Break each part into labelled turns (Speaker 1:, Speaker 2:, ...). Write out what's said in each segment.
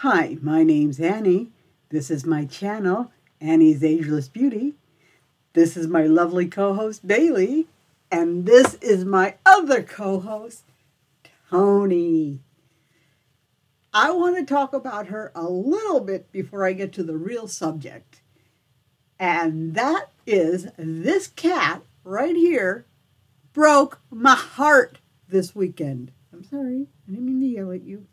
Speaker 1: Hi, my name's Annie. This is my channel, Annie's Ageless Beauty. This is my lovely co-host, Bailey. And this is my other co-host, Tony. I want to talk about her a little bit before I get to the real subject. And that is this cat right here broke my heart this weekend. I'm sorry, I didn't mean to yell at you.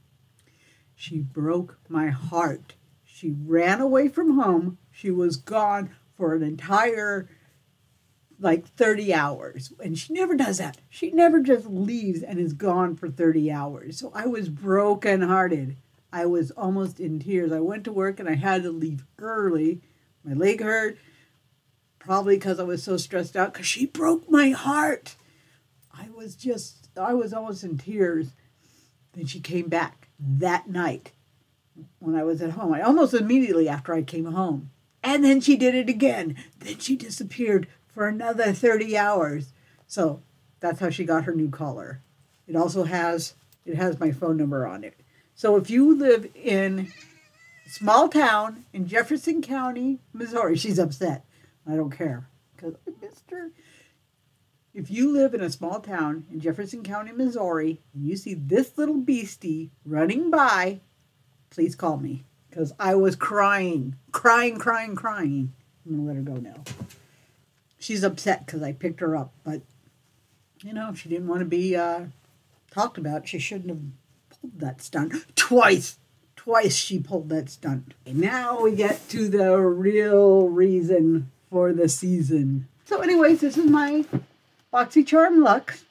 Speaker 1: She broke my heart. She ran away from home. She was gone for an entire, 30 hours. And she never does that. She never just leaves and is gone for 30 hours. So I was brokenhearted. I was almost in tears. I went to work and I had to leave early. My leg hurt, probably because I was so stressed out because she broke my heart. I was almost in tears. Then she came back that night when I was at home. Almost immediately after I came home. And then she did it again. Then she disappeared for another 30 hours. So that's how she got her new collar. It also has my phone number on it. So if you live in a small town in Jefferson County, Missouri, she's upset. I don't care because I missed her. If you live in a small town in Jefferson County, Missouri, and you see this little beastie running by, please call me because I was crying. I'm going to let her go now. She's upset because I picked her up, but, if she didn't want to be talked about, she shouldn't have pulled that stunt. Twice she pulled that stunt. And now we get to the real reason for the season. So anyways, this is my Boxycharm Luxe.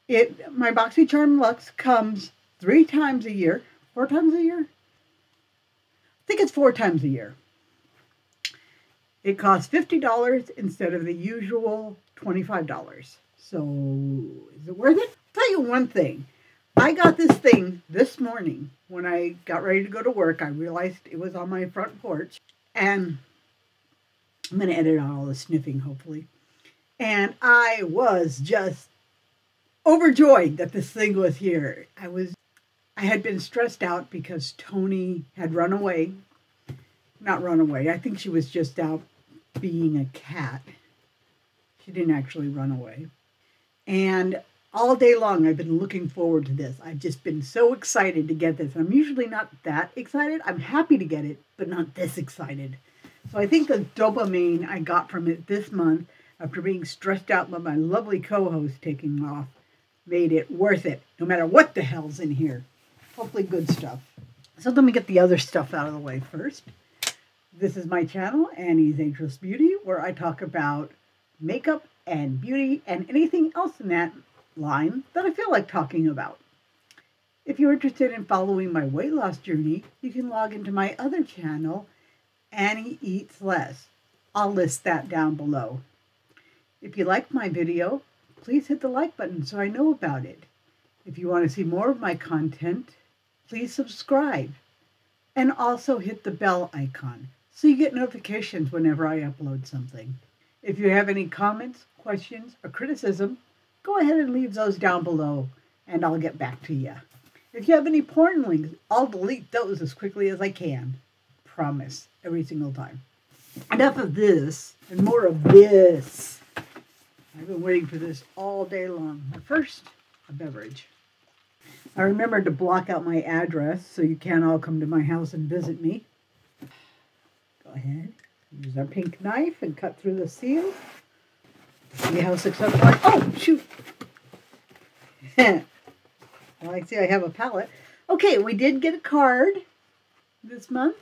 Speaker 1: My Boxycharm Luxe comes 4 times a year. I think it's 4 times a year. It costs $50 instead of the usual $25. So is it worth it? I'll tell you one thing. I got this thing this morning when I got ready to go to work. I realized it was on my front porch. And I'm going to edit out all the sniffing, hopefully. And I was just overjoyed that this thing was here. I had been stressed out because Tony had run away. Not run away. I think she was just out being a cat. She didn't actually run away. And all day long, I've been looking forward to this. I've just been so excited to get this. I'm usually not that excited. I'm happy to get it, but not this excited. So I think the dopamine I got from it this month, after being stressed out by my lovely co-host taking off, made it worth it, no matter what the hell's in here. Hopefully good stuff. So let me get the other stuff out of the way first. This is my channel, Annie's Ageless Beauty, where I talk about makeup and beauty and anything else in that line that I feel like talking about. If you're interested in following my weight loss journey, you can log into my other channel, Annie Eats Less. I'll list that down below. If you liked my video, please hit the like button so I know about it. If you want to see more of my content, please subscribe. And also hit the bell icon so you get notifications whenever I upload something. If you have any comments, questions, or criticism, go ahead and leave those down below and I'll get back to you. If you have any porn links, I'll delete those as quickly as I can. Promise, every single time. Enough of this and more of this. I've been waiting for this all day long. But first, a beverage. I remembered to block out my address so you can't all come to my house and visit me. Go ahead. Use our pink knife and cut through the seal. See how successful I... Oh, shoot! Well, I see I have a palette. Okay, we did get a card this month.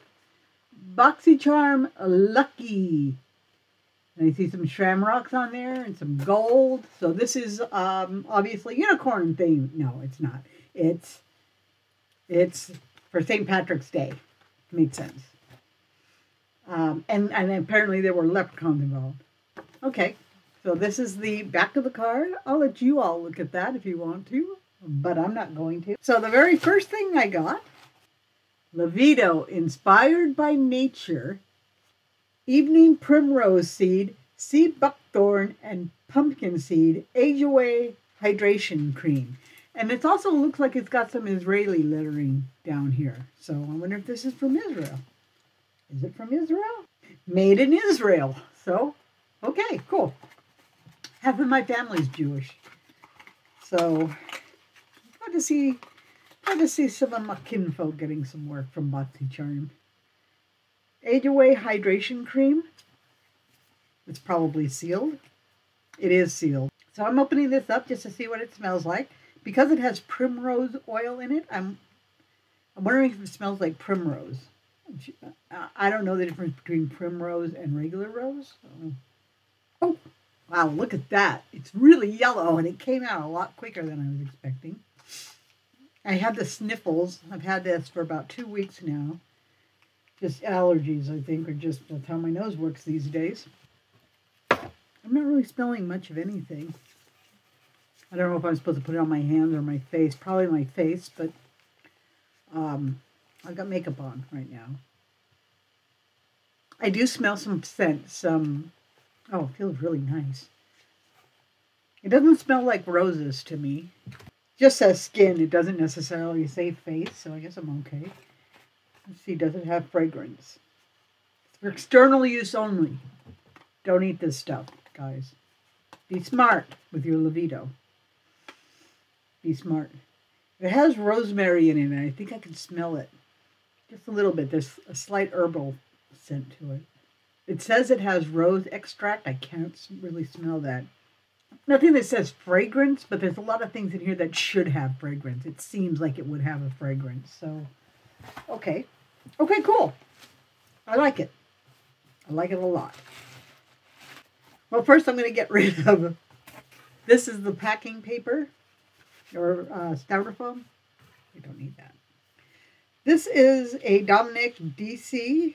Speaker 1: Boxycharm Luxe. And I see some shamrocks on there and some gold. So this is obviously unicorn theme. No, it's not. It's for St. Patrick's Day. Makes sense. And apparently there were leprechauns involved. Okay, so this is the back of the card. I'll let you all look at that if you want to, but I'm not going to. So the very first thing I got, Libido, inspired by nature, evening primrose seed, sea buckthorn, and pumpkin seed age away hydration cream. And it also looks like it's got some Israeli lettering down here. So I wonder if this is from Israel. Is it from Israel? Made in Israel. So, okay, cool. Half of my family's Jewish. So, glad to see some of my kinfolk getting some work from Boxycharm. Age Away Hydration Cream. It's probably sealed. It is sealed. So I'm opening this up just to see what it smells like. Because it has primrose oil in it, I'm wondering if it smells like primrose. I don't know the difference between primrose and regular rose. Oh, wow, look at that. It's really yellow, and it came out a lot quicker than I was expecting. I had the sniffles. I've had this for about 2 weeks now. Just allergies, I think, or just that's how my nose works these days. I'm not really smelling much of anything. I don't know if I'm supposed to put it on my hands or my face. Probably my face, but I've got makeup on right now. I do smell some scent. Oh, it feels really nice. It doesn't smell like roses to me. It just says skin. It doesn't necessarily say face, so I guess I'm okay. Let's see, does it have fragrance? It's for external use only. Don't eat this stuff, guys. Be smart with your libido. Be smart. It has rosemary in it, and I think I can smell it. Just a little bit. There's a slight herbal scent to it. It says it has rose extract. I can't really smell that. Nothing that says fragrance, but there's a lot of things in here that should have fragrance. It seems like it would have a fragrance. So, okay. Okay, cool. I like it. I like it a lot. Well, first I'm going to get rid of, this is the packing paper, or styrofoam. We don't need that. This is a Dominic DC.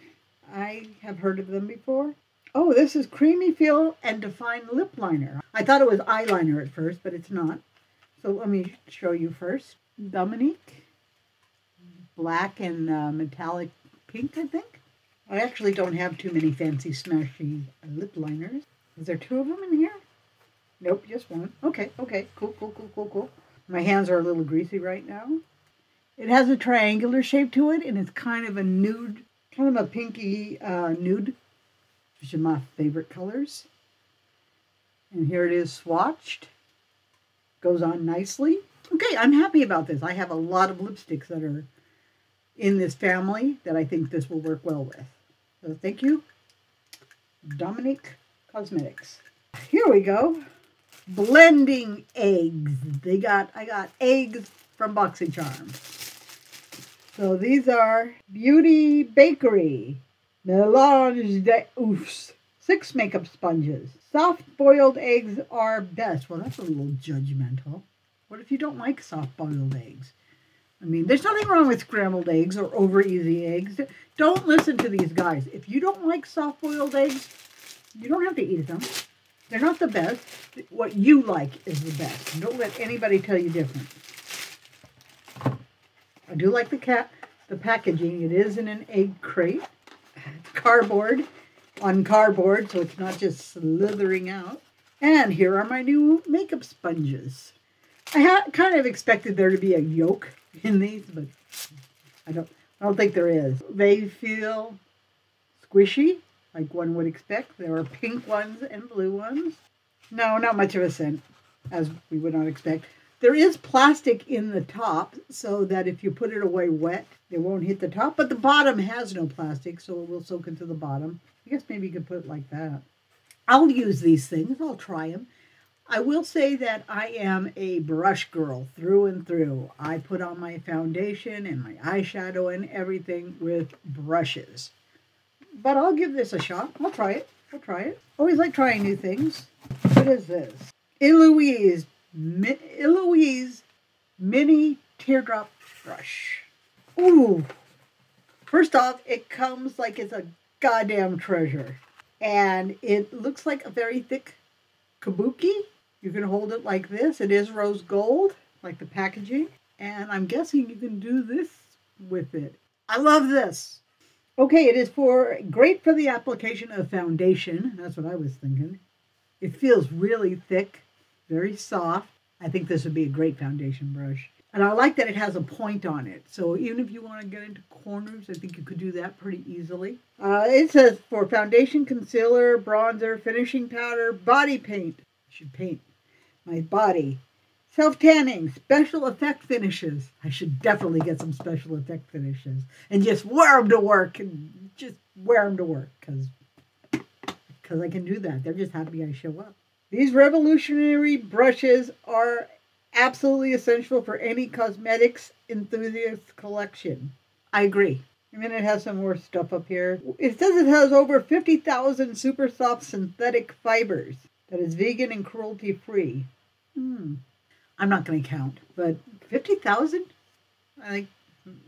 Speaker 1: I have heard of them before. Oh, this is Creamy Feel and Define Lip Liner. I thought it was eyeliner at first, but it's not. So let me show you first. Dominique. Black and metallic pink, I think. I actually don't have too many fancy smashy lip liners. Is there 2 of them in here? Nope, just one. Okay, cool. My hands are a little greasy right now. It has a triangular shape to it, and it's kind of a nude, kind of a pinky nude, which are my favorite colors. And here it is swatched. Goes on nicely. Okay, I'm happy about this. I have a lot of lipsticks that are in this family that I think this will work well with. So thank you, Dominic Cosmetics. Here we go. Blending eggs. I got eggs from Boxycharm. So these are Beauty Bakery Melange de Oufs. 6 makeup sponges. Soft boiled eggs are best. Well, that's a little judgmental. What if you don't like soft boiled eggs? I mean, there's nothing wrong with scrambled eggs or over easy eggs. Don't listen to these guys. If you don't like soft boiled eggs, you don't have to eat them. They're not the best. What you like is the best. Don't let anybody tell you different. I do like the packaging. It is in an egg crate. It's cardboard on cardboard, so it's not just slithering out. And here are my new makeup sponges. I kind of expected there to be a yolk in these, but I don't think there is. They feel squishy, like one would expect. There are pink ones and blue ones. No, not much of a scent, as we would not expect. There is plastic in the top, so that if you put it away wet, it won't hit the top. But the bottom has no plastic, so it will soak into the bottom. I guess maybe you could put it like that. I'll use these things. I'll try them. I will say that I am a brush girl through and through. I put on my foundation and my eyeshadow and everything with brushes. But I'll give this a shot. I'll try it. Always like trying new things. What is this? Eloise Mini Teardrop Brush. Ooh. First off, it comes like it's a goddamn treasure. And it looks like a very thick kabuki. You can hold it like this. It is rose gold, like the packaging. And I'm guessing you can do this with it. I love this. Okay, it is great for the application of foundation. That's what I was thinking. It feels really thick, very soft. I think this would be a great foundation brush. And I like that it has a point on it. So even if you want to get into corners, I think you could do that pretty easily. It says for foundation, concealer, bronzer, finishing powder, body paint. I should paint my body. Self-tanning, special effect finishes. I should definitely get some special effect finishes. And just wear them to work. And just wear them to work. Because I can do that. They're just happy I show up. These revolutionary brushes are absolutely essential for any cosmetics enthusiast collection. I agree. And then it has some more stuff up here. It says it has over 50,000 super soft synthetic fibers that is vegan and cruelty free. I'm not going to count, but 50,000? I think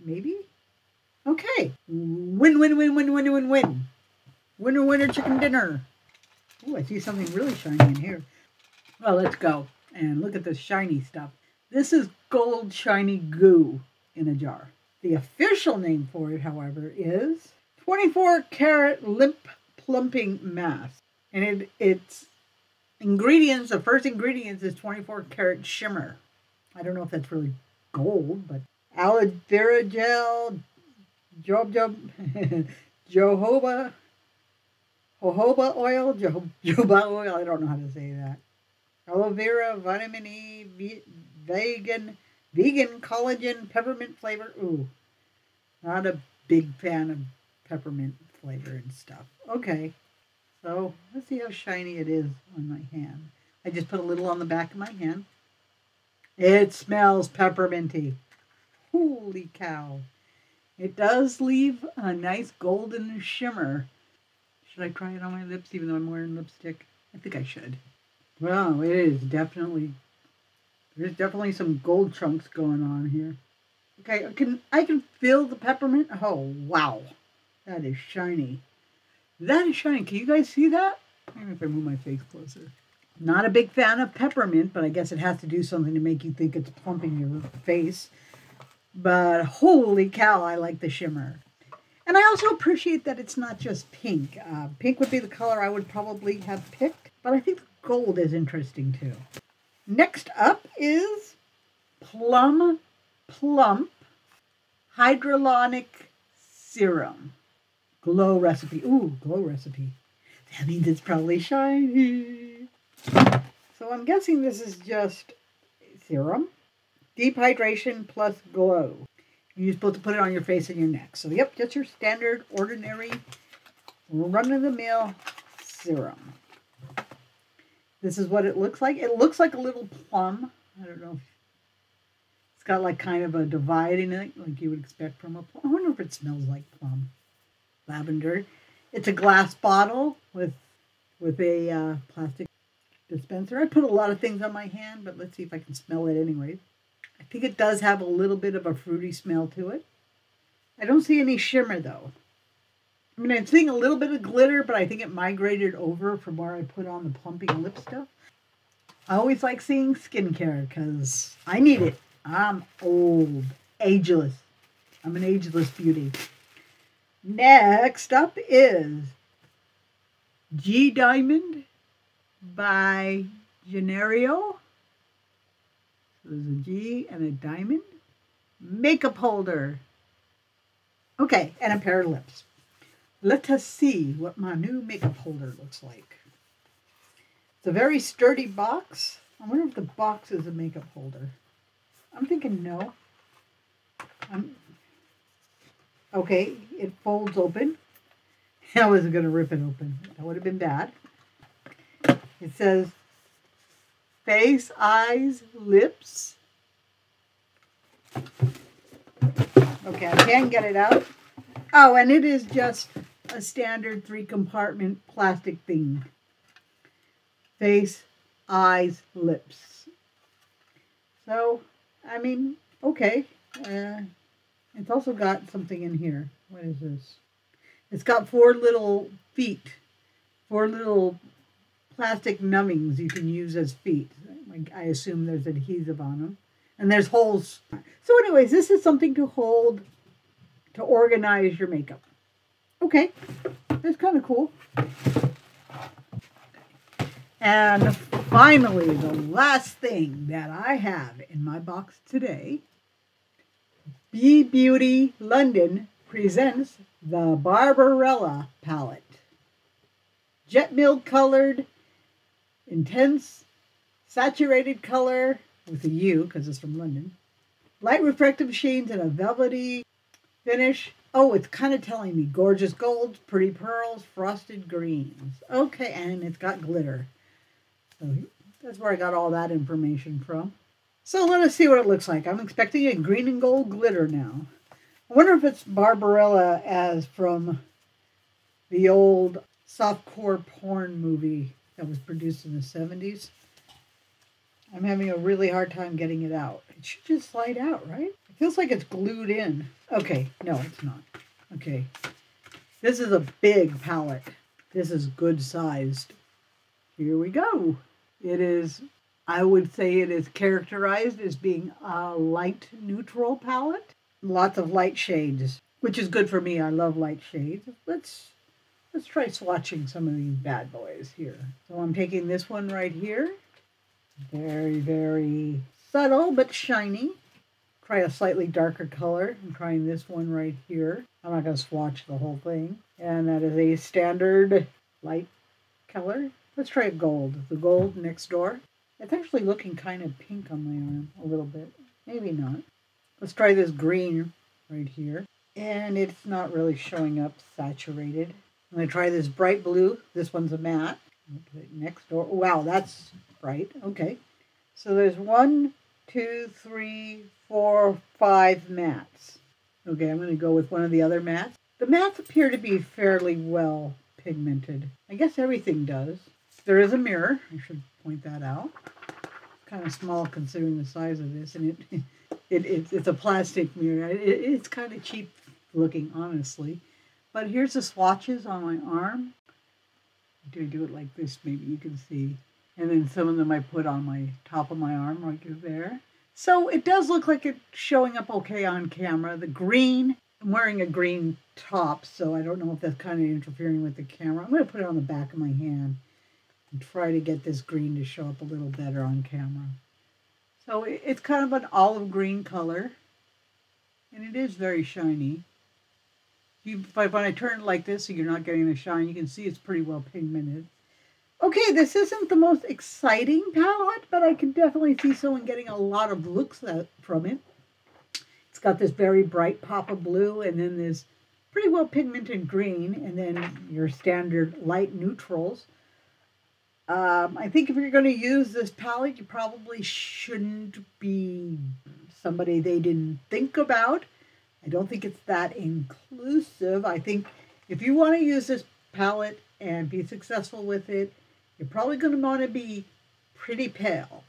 Speaker 1: maybe? Okay. Win, win, win, win, win, win, win. Winner, winner, chicken dinner. Ooh, I see something really shiny in here. Well, let's go and look at this shiny stuff. This is gold shiny goo in a jar. The official name for it, however, is 24 karat lip plumping mask. And it's ingredients, the first ingredients is 24 karat shimmer. I don't know if that's really gold, but aloe vera gel, jojoba oil, jojoba oil, I don't know how to say that. Aloe vera, vitamin E, vegan collagen, peppermint flavor. Ooh, not a big fan of peppermint flavor and stuff. Okay, so let's see how shiny it is on my hand. I just put a little on the back of my hand. It smells pepperminty. Holy cow. It does leave a nice golden shimmer. Should I try it on my lips even though I'm wearing lipstick? I think I should. Well, it is definitely, there's definitely some gold chunks going on here. Okay, I can feel the peppermint. Oh, wow. That is shiny. That is shiny. Can you guys see that? Maybe if I move my face closer. Not a big fan of peppermint, but I guess it has to do something to make you think it's plumping your face. But holy cow, I like the shimmer. And I also appreciate that it's not just pink. Pink would be the color I would probably have picked, but I think gold is interesting too. Next up is Plum Plump Hyaluronic Serum. Glow recipe. Ooh, glow recipe. That means it's probably shiny. So I'm guessing this is just serum. Deep hydration plus glow. You're supposed to put it on your face and your neck. So, yep, just your standard, ordinary, run-of-the-mill serum. This is what it looks like. It looks like a little plum. I don't know if it's got like kind of a divide in it, like you would expect from a plum. I wonder if it smells like plum. Lavender. It's a glass bottle with a plastic dispenser. I put a lot of things on my hand, but let's see if I can smell it anyway. I think it does have a little bit of a fruity smell to it. I don't see any shimmer though. I mean, I'm seeing a little bit of glitter, but I think it migrated over from where I put on the plumping lip stuff. I always like seeing skincare because I need it. I'm old, ageless. I'm an ageless beauty. Next up is G Diamond by Genario. So there's a G and a diamond. Makeup holder. Okay, and a pair of lips. Let us see what my new makeup holder looks like. It's a very sturdy box. I wonder if the box is a makeup holder. I'm thinking no. Okay, it folds open. I wasn't going to rip it open. That would have been bad. It says face, eyes, lips. Okay, I can get it out. Oh, and it is just a standard 3-compartment plastic thing. Face, eyes, lips. So, I mean, okay. It's also got something in here. What is this? It's got 4 little feet. 4 little plastic numbings you can use as feet. I assume there's adhesive on them. And there's holes. So anyways, this is something to hold, to organize your makeup. Okay, that's kind of cool. And finally, the last thing that I have in my box today, Be Beauty London presents the Barbarella palette. Jet milled colored, intense, saturated color with a U because it's from London. Light refractive shades and a velvety finish. Oh, it's kind of telling me gorgeous golds, pretty pearls, frosted greens. Okay, and it's got glitter. So that's where I got all that information from. So let us see what it looks like. I'm expecting a green and gold glitter now. I wonder if it's Barbarella as from the old softcore porn movie that was produced in the 70s. I'm having a really hard time getting it out. It should just slide out, right? It feels like it's glued in. Okay, no, it's not. Okay, this is a big palette. This is good sized. Here we go. It is, I would say it is characterized as being a light neutral palette. Lots of light shades, which is good for me. I love light shades. Let's try swatching some of these bad boys here. So I'm taking this one right here. Very, very subtle but shiny. Try a slightly darker color. I'm trying this one right here. I'm not going to swatch the whole thing. And that is a standard light color. Let's try a gold. The gold next door. It's actually looking kind of pink on my arm a little bit. Maybe not. Let's try this green right here. And it's not really showing up saturated. I'm going to try this bright blue. This one's a matte. Next door. Wow, that's bright. Okay. So there's 1, 2, 3, 4, 5 mattes. Okay, I'm going to go with one of the other mattes. The mattes appear to be fairly well pigmented. I guess everything does. There is a mirror. I should point that out. It's kind of small considering the size of this, and it's a plastic mirror. It's kind of cheap looking, honestly. But here's the swatches on my arm. Do I do it like this? Maybe you can see. And then some of them I put on my top of my arm right there. So it does look like it's showing up okay on camera. The green, I'm wearing a green top, so I don't know if that's kind of interfering with the camera. I'm going to put it on the back of my hand and try to get this green to show up a little better on camera. So it's kind of an olive green color, and it is very shiny. When I turn it like this so you're not getting the shine, you can see it's pretty well pigmented. Okay, this isn't the most exciting palette, but I can definitely see someone getting a lot of looks from it. It's got this very bright pop of blue, and then this pretty well pigmented green, and then your standard light neutrals. I think if you're going to use this palette, you probably shouldn't be somebody they didn't think about. I don't think it's that inclusive. I think if you want to use this palette and be successful with it, you're probably going to want to be pretty pale,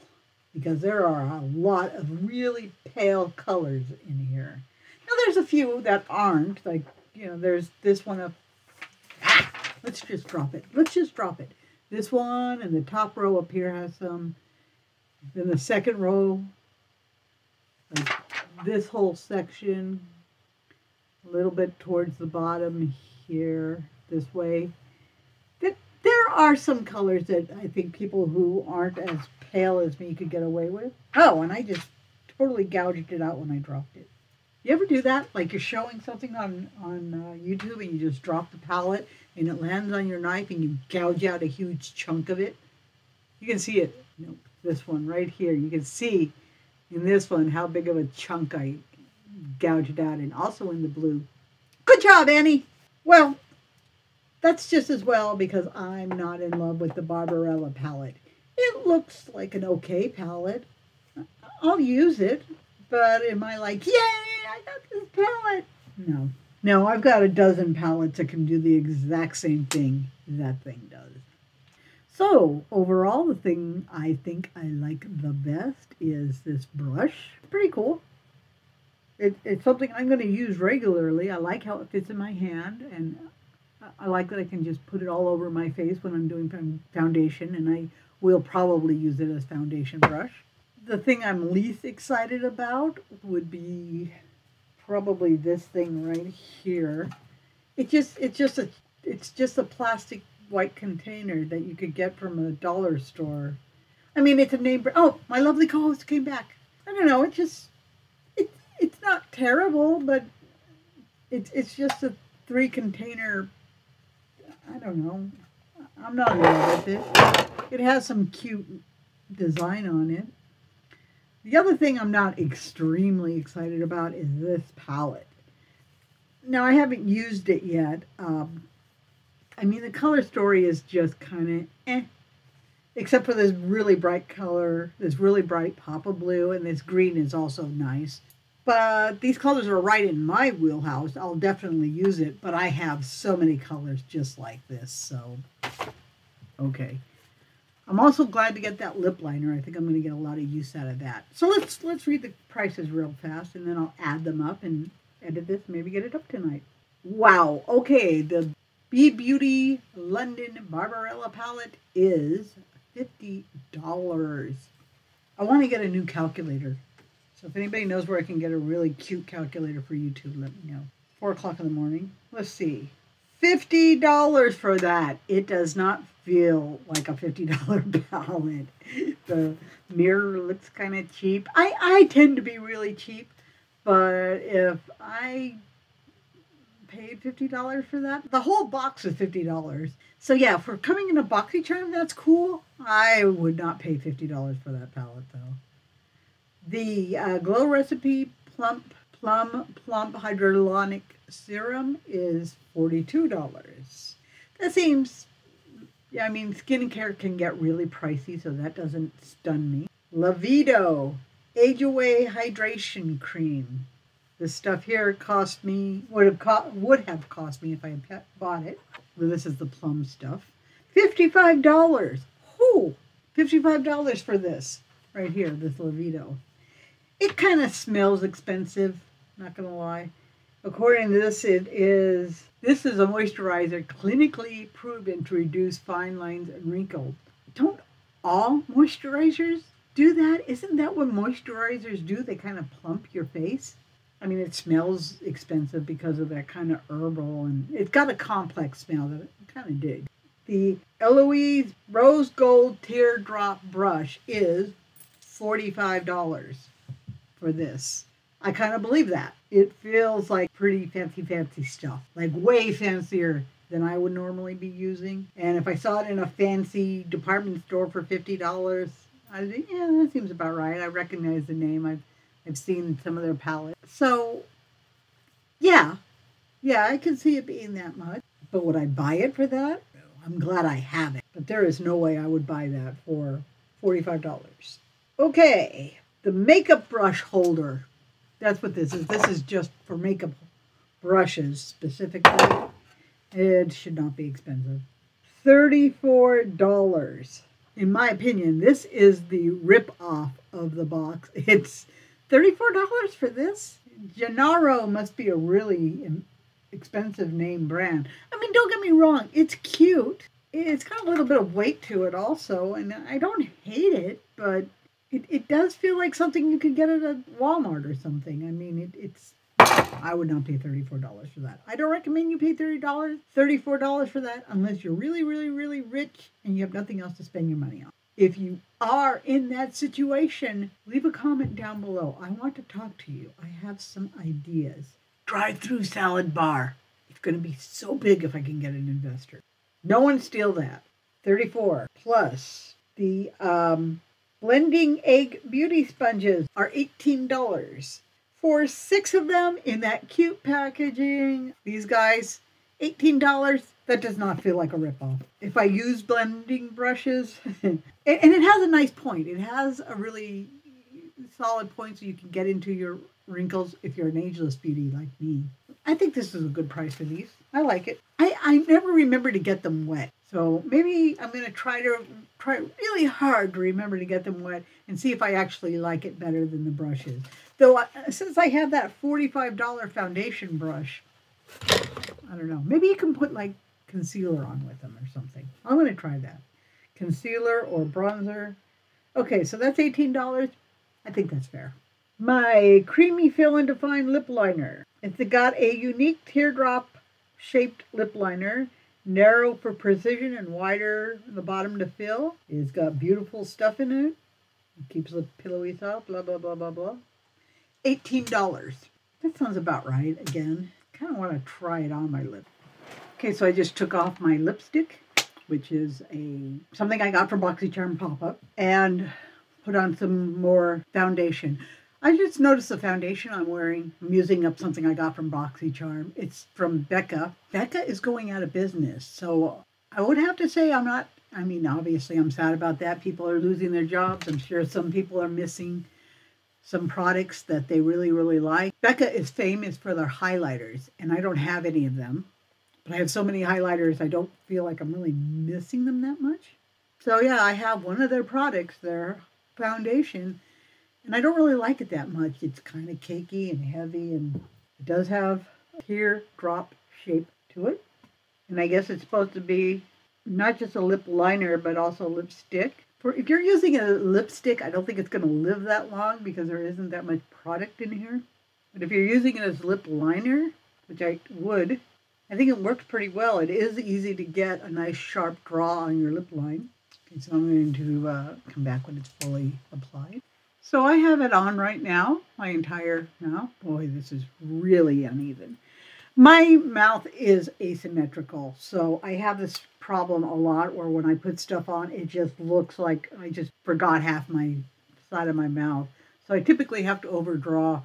Speaker 1: because there are a lot of really pale colors in here. Now there's a few that aren't, like, you know, there's this one up. Let's just drop it. Let's just drop it. This one and the top row up here has some. Then the second row, like this whole section, a little bit towards the bottom here, this way. There are some colors that I think people who aren't as pale as me could get away with. Oh, and I just totally gouged it out when I dropped it. You ever do that? Like you're showing something on YouTube and you just drop the palette and it lands on your knife and you gouge out a huge chunk of it? You can see it. Nope, this one right here. You can see in this one how big of a chunk I gouged out, and also in the blue. Good job, Annie. Well, that's just as well because I'm not in love with the Barbarella palette. It looks like an okay palette. I'll use it, but am I like, yay, I got this palette? No. No, I've got a dozen palettes that can do the exact same thing that thing does. So, overall, the thing I think I like the best is this brush. Pretty cool. It's something I'm going to use regularly. I like how it fits in my hand, and I like that I can just put it all over my face when I'm doing foundation, and I will probably use it as foundation brush. The thing I'm least excited about would be probably this thing right here. It's just a plastic white container that you could get from a dollar store. I mean, it's a name brand. Oh, my lovely co-host came back. I don't know. It's not terrible, but it's just a 3 container. I don't know. I'm not in love with it. It has some cute design on it. The other thing I'm not extremely excited about is this palette. Now, I haven't used it yet. I mean, the color story is just kind of except for this really bright color, this really bright pop of blue, and this green is also nice. But these colors are right in my wheelhouse. I'll definitely use it, but I have so many colors just like this, so okay. I'm also glad to get that lip liner. I think I'm going to get a lot of use out of that. So let's read the prices real fast, and then I'll add them up and edit this, maybe get it up tonight. Wow, okay, the Be Beauty London Barbarella palette is $50. I want to get a new calculator. So if anybody knows where I can get a really cute calculator for YouTube, let me know. 4 o'clock in the morning. Let's see. $50 for that. It does not feel like a $50 palette. The mirror looks kind of cheap. I tend to be really cheap, but if I paid $50 for that, the whole box is $50. So yeah, for coming in a Boxycharm, that's cool. I would not pay $50 for that palette though. The Glow Recipe Plum Hyaluronic Serum is $42. That seems, yeah, I mean, skincare can get really pricey, so that doesn't stun me. Lavido Age Away Hydration Cream. This stuff here cost me, would have cost me if I had bought it. Well, this is the plum stuff. $55. Whoo! $55 for this right here, this Lavido. It kind of smells expensive, not gonna lie. According to this, this is a moisturizer clinically proven to reduce fine lines and wrinkles. Don't all moisturizers do that? Isn't that what moisturizers do? They kind of plump your face. I mean, it smells expensive because of that kind of herbal, and it's got a complex smell that I kind of dig. The Eloise Rose Gold Teardrop Brush is $45 for this. I kind of believe that. It feels like pretty fancy stuff, like way fancier than I would normally be using. And if I saw it in a fancy department store for $50, I'd think, yeah, that seems about right. I recognize the name. I've seen some of their palettes. So, yeah, I can see it being that much. But would I buy it for that? No. I'm glad I have it. But there is no way I would buy that for $45. Okay, the makeup brush holder. That's what this is. This is just for makeup brushes specifically. It should not be expensive. $34. In my opinion, this is the rip-off of the box. It's $34 for this? Gennaro must be a really expensive name brand. I mean, don't get me wrong. It's cute. It's got a little bit of weight to it also, and I don't hate it, but it does feel like something you could get at a Walmart or something. I mean, I would not pay $34 for that. I don't recommend you pay $34 for that unless you're really, really, really rich and you have nothing else to spend your money on. If you are in that situation, leave a comment down below. I want to talk to you. I have some ideas. Drive-through salad bar. It's going to be so big if I can get an investor. No one steal that. $34 plus the blending egg beauty sponges are $18. For 6 of them in that cute packaging, these guys, $18. That does not feel like a ripoff. If I use blending brushes, and it has a nice point. It has a really solid point so you can get into your wrinkles if you're an ageless beauty like me. I think this is a good price for these. I like it. I never remember to get them wet. So maybe I'm going to try really hard to remember to get them wet and see if I actually like it better than the brushes. Though since I have that $45 foundation brush, I don't know. Maybe you can put like concealer on with them or something. I'm going to try that. Concealer or bronzer. Okay, so that's $18. I think that's fair. My Creamy Fill and Define Lip Liner. It's got a unique teardrop shaped lip liner. Narrow for precision and wider in the bottom to fill. It's got beautiful stuff in it. It keeps the pillowy soft, blah, blah, blah, blah, blah. $18. That sounds about right. Again, kind of want to try it on my lip. Okay, so I just took off my lipstick, which is something I got from Boxycharm pop-up, and put on some more foundation. I just noticed the foundation I'm wearing. I'm using up something I got from Boxycharm. It's from Becca. Becca is going out of business, so I would have to say obviously I'm sad about that. People are losing their jobs. I'm sure some people are missing some products that they really, really like. Becca is famous for their highlighters, and I don't have any of them. But I have so many highlighters, I don't feel like I'm really missing them that much. So yeah, I have one of their products, their foundation, and I don't really like it that much. It's kind of cakey and heavy, and it does have a teardrop shape to it. And I guess it's supposed to be not just a lip liner, but also lipstick. If you're using a lipstick, I don't think it's going to live that long because there isn't that much product in here. But if you're using it as lip liner, which I would, I think it works pretty well. It is easy to get a nice sharp draw on your lip line. Okay, so I'm going to come back when it's fully applied. So I have it on right now, my entire mouth. Boy, this is really uneven. My mouth is asymmetrical, so I have this problem a lot where when I put stuff on, it just looks like I just forgot half my side of my mouth. So I typically have to overdraw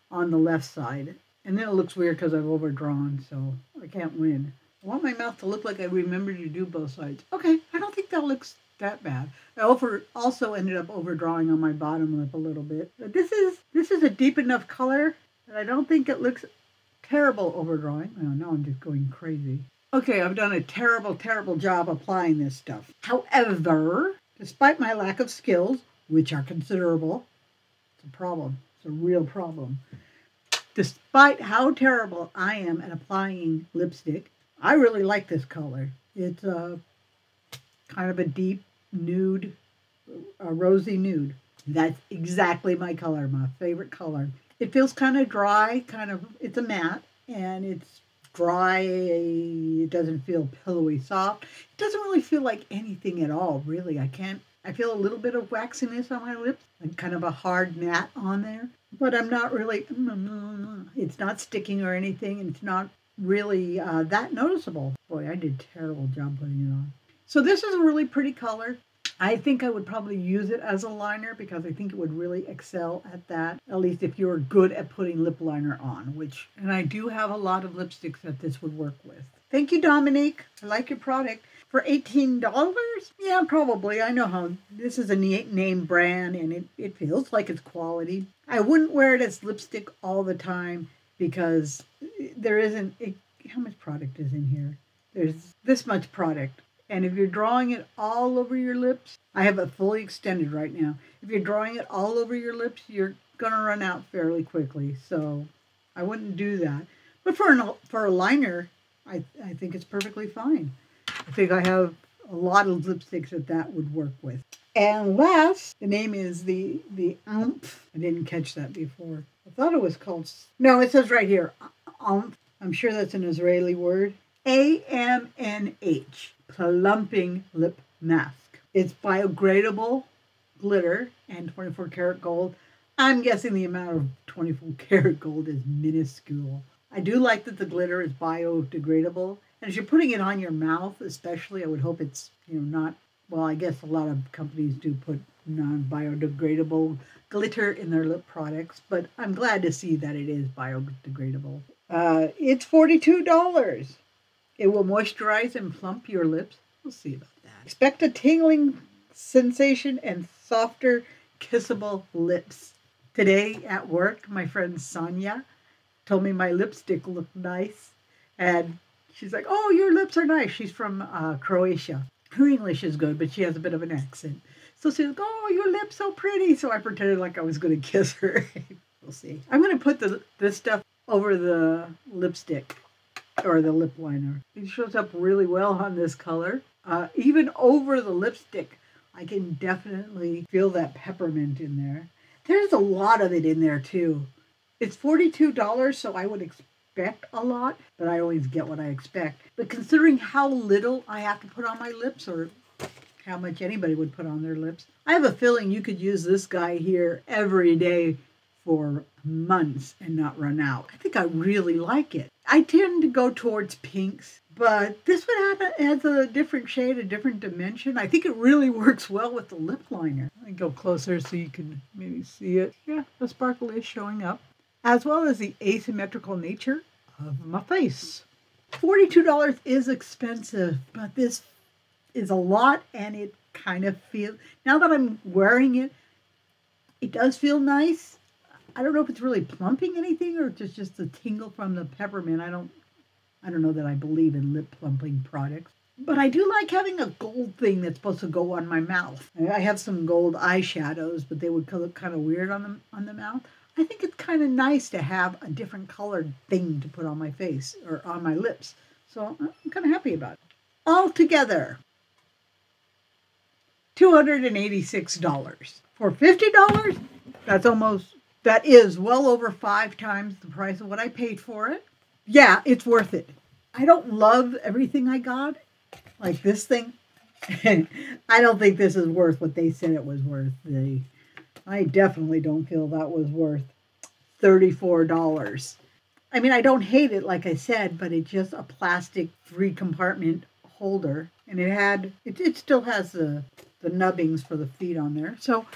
Speaker 1: on the left side. And then it looks weird because I've overdrawn, so I can't win. I want my mouth to look like I remember to do both sides. Okay, I don't think that looks that bad. I also ended up overdrawing on my bottom lip a little bit. But this is a deep enough color that I don't think it looks terrible overdrawing. Oh, now I'm just going crazy. Okay, I've done a terrible, terrible job applying this stuff. However, despite my lack of skills, which are considerable, it's a problem. It's a real problem. Despite how terrible I am at applying lipstick, I really like this color. It's kind of a deep nude, a rosy nude. That's exactly my color, my favorite color. It feels kind of dry, it's a matte, and it's dry. It doesn't feel pillowy soft. It doesn't really feel like anything at all, really. I feel a little bit of waxiness on my lips, and kind of a hard matte on there. But I'm not really, it's not sticking or anything, and it's not really that noticeable. Boy, I did a terrible job putting it on. So this is a really pretty color. I think I would probably use it as a liner because I think it would really excel at that, at least if you're good at putting lip liner on, and I do have a lot of lipsticks that this would work with. Thank you, Dominique. I like your product. For $18? Yeah, probably. I know how this is a name brand and it feels like it's quality. I wouldn't wear it as lipstick all the time because there isn't, how much product is in here? There's this much product. And if you're drawing it all over your lips, I have it fully extended right now. If you're drawing it all over your lips, you're going to run out fairly quickly. So I wouldn't do that. But for a liner, I think it's perfectly fine. I think I have a lot of lipsticks that would work with. And last, the name is the Umph. I didn't catch that before. I thought it was called, no, it says right here, Umph. I'm sure that's an Israeli word. AMNH, Plumping Lip Mask. It's biodegradable glitter and 24 karat gold. I'm guessing the amount of 24 karat gold is minuscule. I do like that the glitter is biodegradable. And if you're putting it on your mouth, especially, I would hope it's, not, well, I guess a lot of companies do put non-biodegradable glitter in their lip products, but I'm glad to see that it is biodegradable. It's $42. It will moisturize and plump your lips. We'll see about that. Expect a tingling sensation and softer, kissable lips. Today at work, my friend Sonia told me my lipstick looked nice, and she's like, "Oh, your lips are nice." She's from Croatia. Her English is good, but she has a bit of an accent. So she's like, "Oh, your lips so pretty." So I pretended like I was going to kiss her. We'll see. I'm going to put this stuff over the lipstick or the lip liner. It shows up really well on this color. Even over the lipstick, I can definitely feel that peppermint in there. There's a lot of it in there too. It's $42, so I would expect expect a lot, but I always get what I expect. But considering how little I have to put on my lips, or how much anybody would put on their lips, I have a feeling you could use this guy here every day for months and not run out. I think I really like it. I tend to go towards pinks, but this one has a different shade, a different dimension. I think it really works well with the lip liner. Let me go closer so you can maybe see it. Yeah, the sparkle is showing up, as well as the asymmetrical nature of my face. $42 is expensive, but this is a lot, and it kind of feels, now that I'm wearing it, it does feel nice. I don't know if it's really plumping anything or just the tingle from the peppermint. I don't know that I believe in lip plumping products. But I do like having a gold thing that's supposed to go on my mouth. I have some gold eyeshadows, but they would look kind of weird on the mouth. I think it's kind of nice to have a different colored thing to put on my face or on my lips. So I'm kind of happy about it. Altogether, $286. For $50, that is well over 5 times the price of what I paid for it. Yeah, it's worth it. I don't love everything I got, like this thing. I don't think this is worth what they said it was worth. I definitely don't feel that was worth $34. I mean, I don't hate it, like I said, but it's just a plastic 3-compartment holder. And it still has the nubbings for the feet on there. So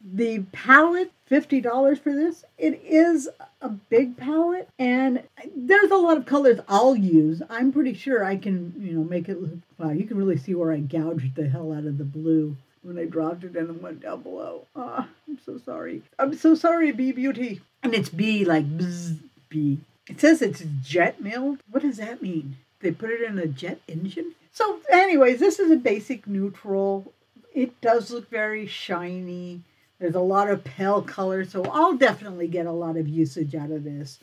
Speaker 1: the palette, $50 for this. It is a big palette, and there's a lot of colors I'll use. I'm pretty sure I can, make it look, wow, you can really see where I gouged the hell out of the blue when I dropped it and it went down below. Ah, I'm so sorry. I'm so sorry, B Beauty. And it's B, like bzz, B. It says it's jet milled. What does that mean? They put it in a jet engine? So anyways, this is a basic neutral. It does look very shiny. There's a lot of pale color, so I'll definitely get a lot of usage out of this.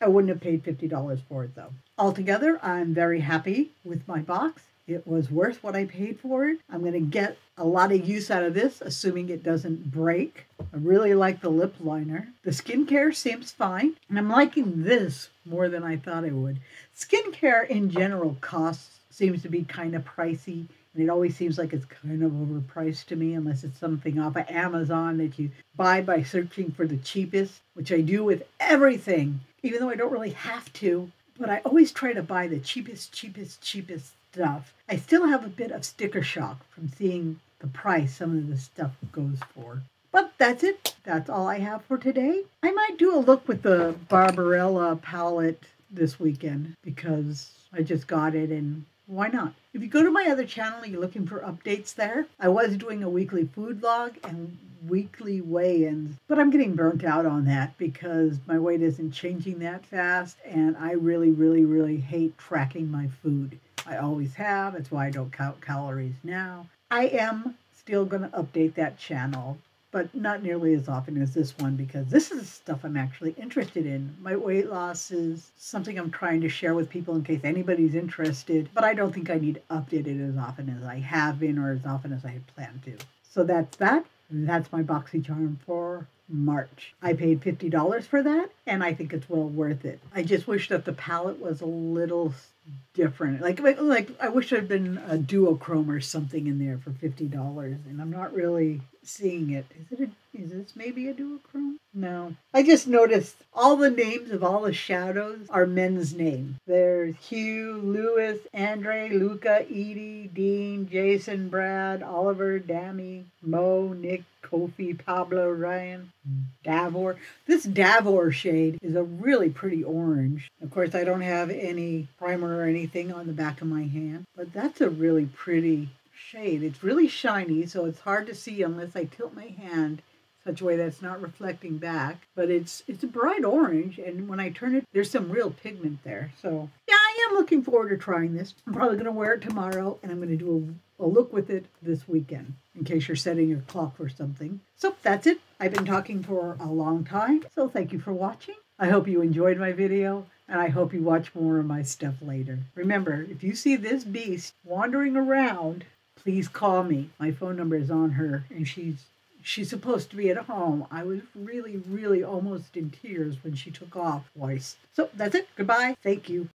Speaker 1: I wouldn't have paid $50 for it, though. Altogether, I'm very happy with my box. It was worth what I paid for it. I'm going to get a lot of use out of this, assuming it doesn't break. I really like the lip liner. The skincare seems fine, and I'm liking this more than I thought I would. Skincare in general seems to be kind of pricey. And it always seems like it's kind of overpriced to me, unless it's something off of Amazon that you buy by searching for the cheapest, which I do with everything, even though I don't really have to. But I always try to buy the cheapest stuff. I still have a bit of sticker shock from seeing the price some of the stuff goes for. But that's it. That's all I have for today. I might do a look with the Barbarella palette this weekend because I just got it, and why not? If you go to my other channel, you're looking for updates there. I was doing a weekly food vlog and weekly weigh-ins, but I'm getting burnt out on that because my weight isn't changing that fast, and I really, really, really hate tracking my food. I always have. That's why I don't count calories now. I am still going to update that channel, but not nearly as often as this one because this is stuff I'm actually interested in. My weight loss is something I'm trying to share with people in case anybody's interested, but I don't think I need to update it as often as I have been or as often as I had planned to. So that's that. That's my Boxycharm for March. I paid $50 for that, and I think it's well worth it. I just wish that the palette was a little different. Like I wish there'd been a duochrome or something in there for $50, and I'm not really seeing it. Is this maybe a duochrome? No. I just noticed all the names of all the shadows are men's names. There's Hugh, Lewis, Andre, Luca, Edie, Dean, Jason, Brad, Oliver, Dammy, Mo, Nick, Kofi, Pablo, Ryan, Davor. This Davor shade is a really pretty orange. Of course, I don't have any primer or anything on the back of my hand, but that's a really pretty shade. It's really shiny, so it's hard to see unless I tilt my hand such a way that it's not reflecting back. But it's a bright orange, and when I turn it, there's some real pigment there. So yeah, I am looking forward to trying this. I'm probably going to wear it tomorrow, and I'm going to do a look with it this weekend, in case you're setting your clock for something. So that's it. I've been talking for a long time, so thank you for watching. I hope you enjoyed my video, and I hope you watch more of my stuff later. Remember, if you see this beast wandering around, please call me. My phone number is on her, and she's she's supposed to be at home. I was really, really almost in tears when she took off twice. So that's it. Goodbye. Thank you.